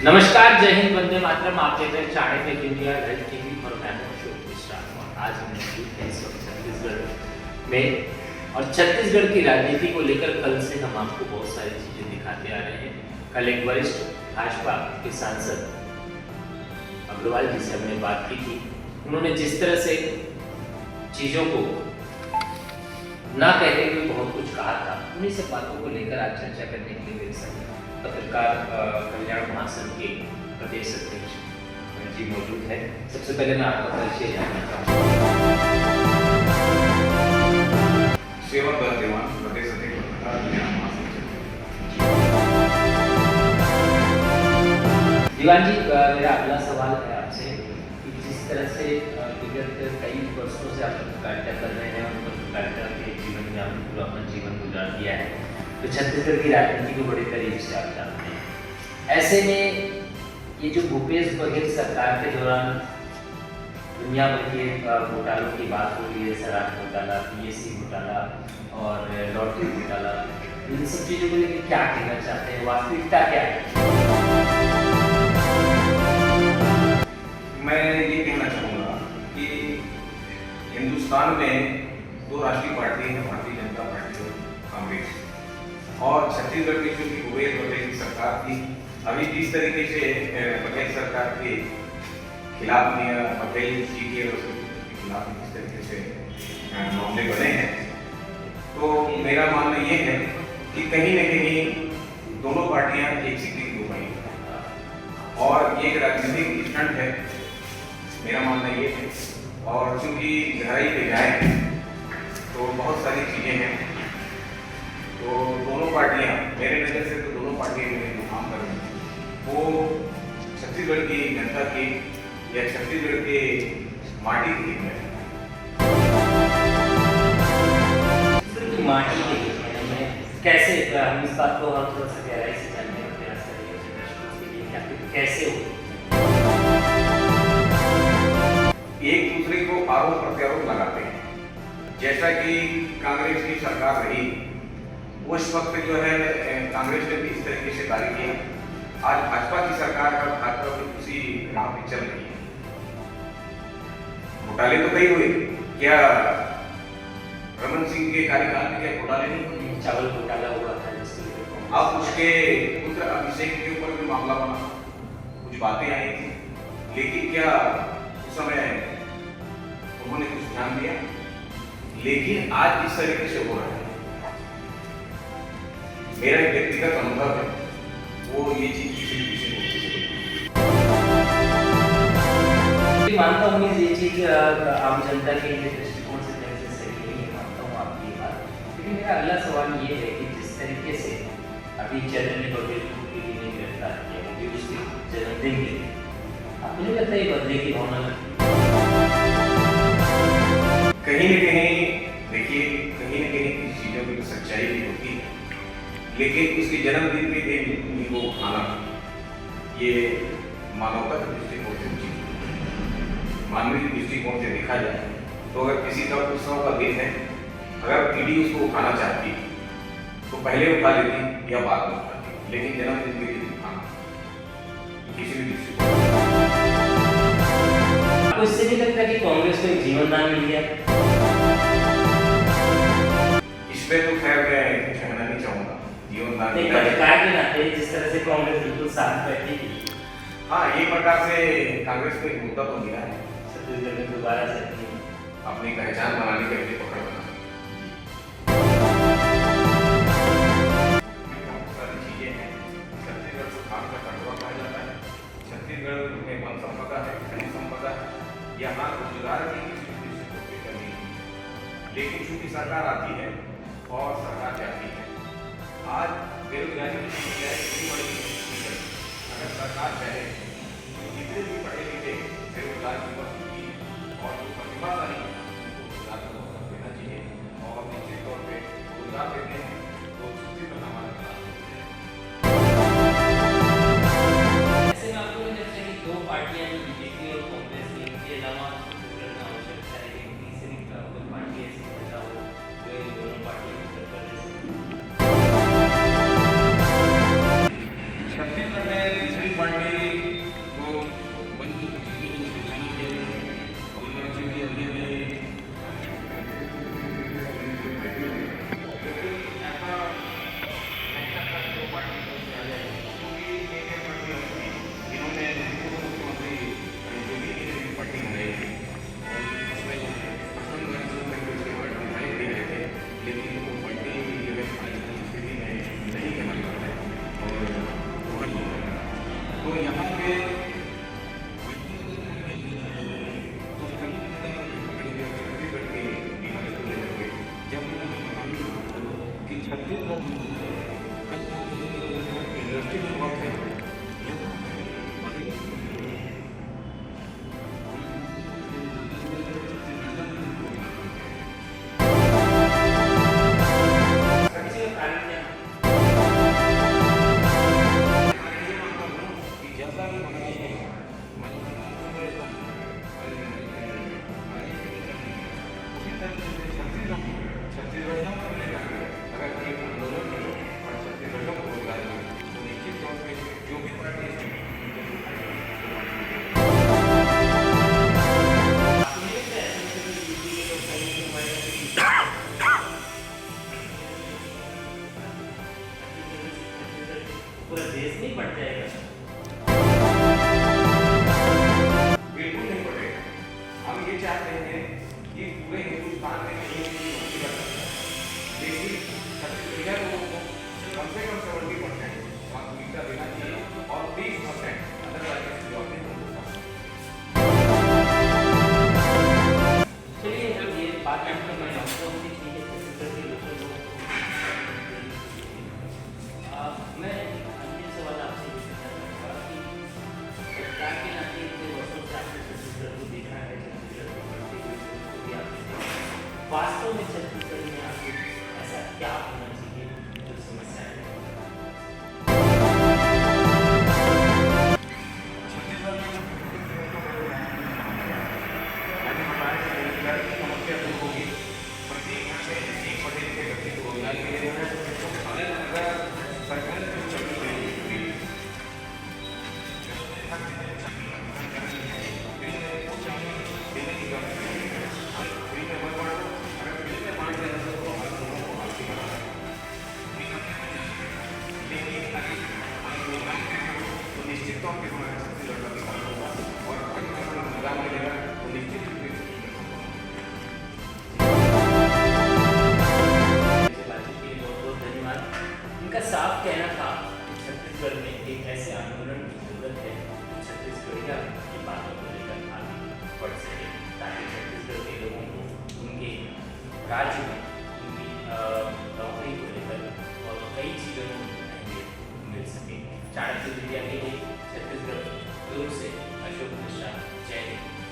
नमस्कार, जय हिंद, वंदे मातरम। आप देख रहे हैं Chanakya tech India health TV और मैं हूं अशोक मिश्रा। और आज हम मौजूद हैं इस वक्त छत्तीसगढ़ में और छत्तीसगढ़ की राजनीति को लेकर कल से हम आपको बहुत सारी चीजें दिखाते आ रहे हैं। कल एक वरिष्ठ भाजपा के सांसद अग्रवाल जी से हमने बात की थी। उन्होंने जिस तरह से चीजों को ना कहते हुए बहुत कुछ कहा था, उन्हीं सब बातों को लेकर आज चर्चा करने के लिए मेरे साथ पत्रकार कल्याण महासंघ के प्रदेश अध्यक्ष जी मौजूद है। सबसे पहले मैं आपका परिचय जानना चाहूँगा। सेवा दीवान प्रदेश अध्यक्ष पत्रकार कल्याण महासंघ। दीवान जी, मेरा अगला सवाल है आपसे कि जिस तरह से विगत कई वर्षों से आप पत्रकारिता कर रहे हैं और पत्रकारिता के जीवन में आपने पूरा अपना जीवन गुजार दिया है, तो छत्तीसगढ़ की राजनीति को बड़े करीब से आप जानते हैं। ऐसे में ये जो भूपेश बघेल सरकार के दौरान दुनिया भर के घोटालों की बात हो रही है, शराब घोटाला, पीएससी घोटाला और लॉटरी घोटाला, इन सब चीज़ों को लेकर क्या कहना चाहते हैं? वास्तविकता क्या है? मैं ये कहना चाहूँगा कि हिंदुस्तान में दो राष्ट्रीय पार्टी है, भारतीय जनता पार्टी और कांग्रेस। और छत्तीसगढ़ की जो भूपेश बघेल की सरकार थी, अभी जिस तरीके से बघेल सरकार के खिलाफ बघेल जी के खिलाफ जिस तरीके से मामले बने हैं, तो मेरा मानना ये है कि कहीं न कहीं दोनों पार्टियां एक सिक्के की दो पहिए और एक राजनीतिक स्टंट है, मेरा मानना ये है। और चूंकि गहराई पे जाए तो बहुत सारी चीज़ें हैं, तो दोनों पार्टियां, मेरे नज़र से तो दोनों पार्टियां जो काम कर रही हैं वो छत्तीसगढ़ की जनता की या छत्तीसगढ़ के माटी की है। माटी के कैसे, हम इस बात को और थोड़ा सा गहराई से जानने का प्रयास करेंगे दर्शकों के लिए, क्या कैसे हो एक दूसरे को आरोप प्रत्यारोप लगाते हैं। जैसा कि कांग्रेस की सरकार रही, उस वक्त जो है कांग्रेस ने भी इस तरीके से कार्य किया। आज भाजपा की सरकार का भाजपा भी उसी राह पे चल रही है। घोटाले तो कई हुए, क्या रमन सिंह के कार्यकाल में क्या घोटाले नहीं हुए? चावल घोटाला हुआ था, अब उसके पुत्र अभिषेक के ऊपर भी मामला बना, कुछ बातें आई थी, लेकिन क्या उस समय उन्होंने कुछ ध्यान दिया? लेकिन आज जिस तरीके से हो रहा है, मेरा एक व्यक्तिगत अनुभव है, वो ये चीज किसी मानता हूँ ये चीज आम जनता के दृष्टिकोण से सही नहीं है, मानता हूँ आपकी बात। लेकिन मेरा अगला सवाल ये है कि जिस तरीके से अभी चरण बघेल को ने गिरफ्तार किया, वो भी उसके जन्मदिन के लिए, अब मुझे लगता है ये बदले की भावना लगती कहीं न कहीं, देखिए कहीं न कहीं कुछ चीज़ों की सच्चाई भी होती है, लेकिन उसके जन्मदिन के दिन उनको खाना, ये मानवता के दृष्टिकोण से उचित, मानवीय दृष्टिकोण से देखा जाए तो अगर किसी का उत्सव का दिन है, अगर पीढ़ी उसको उठाना चाहती तो पहले उठा लेती या बाद में उठाती, लेकिन जन्मदिन के दिन खाना किसी भी दृष्टिकोण। आपको इससे नहीं लगता कि कांग्रेस को एक जीवन दान मिल गया? इसमें तो खैर मैं कुछ कहना नहीं चाहूँगा। जीवन दान पत्रकार के नाते जिस तरह से कांग्रेस बिल्कुल साथ बैठी थी, हाँ, एक प्रकार से कांग्रेस को एक मुद्दा तो मिला है, छत्तीसगढ़ में दोबारा से अपनी पहचान बनाने के लिए पकड़ बना। बहुत सारी चीजें हैं। छत्तीसगढ़ को खान का कटवा कहा जाता है। छत्तीसगढ़ में वन संपदा है, खनिज संपदा है, यहाँ रोजगार की किसी भी कमी नहीं है। लेकिन चूंकि सरकार आती है और सरकार जाती है, आज बेरोजगारी की समस्या इतनी बड़ी है, अगर सरकार चाहे तो जितने भी पढ़े लिखे बेरोजगार युवक की और जो प्रतिभाशाली है उनको रोजगार का मौका देना चाहिए, और निश्चित तौर पे रोजगार देते हैं तो छत्तीसगढ़ हमारे पास होते हैं। ऐसे में आपको नहीं लगता कि दो पार्टियां जो बीजेपी और कांग्रेस की, इनके अलावा छत्तीसगढ़ में आवश्यकता है कि तीसरी कोई पार्टी ऐसी पैदा हो जो इन दोनों पार्टियों को टक्कर दे सके? छत्तीसगढ़ में तीसरी पार्टी छत्तीसगढ़ इंडस्ट्री में बहुत है। इसका कारण क्या है? आपको नहीं लगता ऐसे में तो यूपी के लोग कहीं से पूरा देश नहीं बढ़ जाएगा? बिल्कुल नहीं बढ़ेगा। हम ये चाहते हैं कि पूरे हिंदुस्तान में कहीं भी नौकरी कर सकता है, लेकिन छत्तीसगढ़ लोगों को कम से कम 70% प्राथमिकता देना चाहिए और 30% अदर राज्य से जॉब देना होगा। चलिए अब ये बात करते हैं, मैं समझता हूँ कि ठीक है छत्तीसगढ़ के लोकल लोगों को मैं अंतिम सवाल आपसे ये पूछना चाहूँगा कि सरकार के नाते इतने वर्षों से आपने छत्तीसगढ़ को देखा है, छत्तीसगढ़ को बढ़ती हुई को भी आपने देखा है। वास्तव में छत्तीसगढ़ में आपको ऐसा क्या होना चाहिए जो समस्याएं हैं? मैंने बताया कि बेरोजगारी की समस्या दूर होगी, प्रत्येक घर में एक पढ़े लिखे व्यक्ति को रोजगार मिलेगा। अगर सरकार की चलती रहेगी देने की जरूरत नहीं है। फ्री में मत बांटो, अगर फ्री में बांट रहे हो तो हर लोगों को आलसी बनाना है। लेकिन अगर आप रोजगार देते हो तो निश्चित तौर पर हमारे छत्तीसगढ़ का विकास होगा और अगर हमें रोजगार मिलेगा तो निश्चित रूप से बातचीत के लिए बहुत बहुत धन्यवाद। उनका साफ कहना था कि छत्तीसगढ़ में एक ऐसे आंदोलन की जरूरत है जो छत्तीसगढ़िया की बातों को लेकर आगे बढ़ सके, ताकि छत्तीसगढ़ के लोगों को उनके राज्य में उनकी नौकरी को लेकर और कई चीज़ों को मिल सके। चाणक्य विद्या के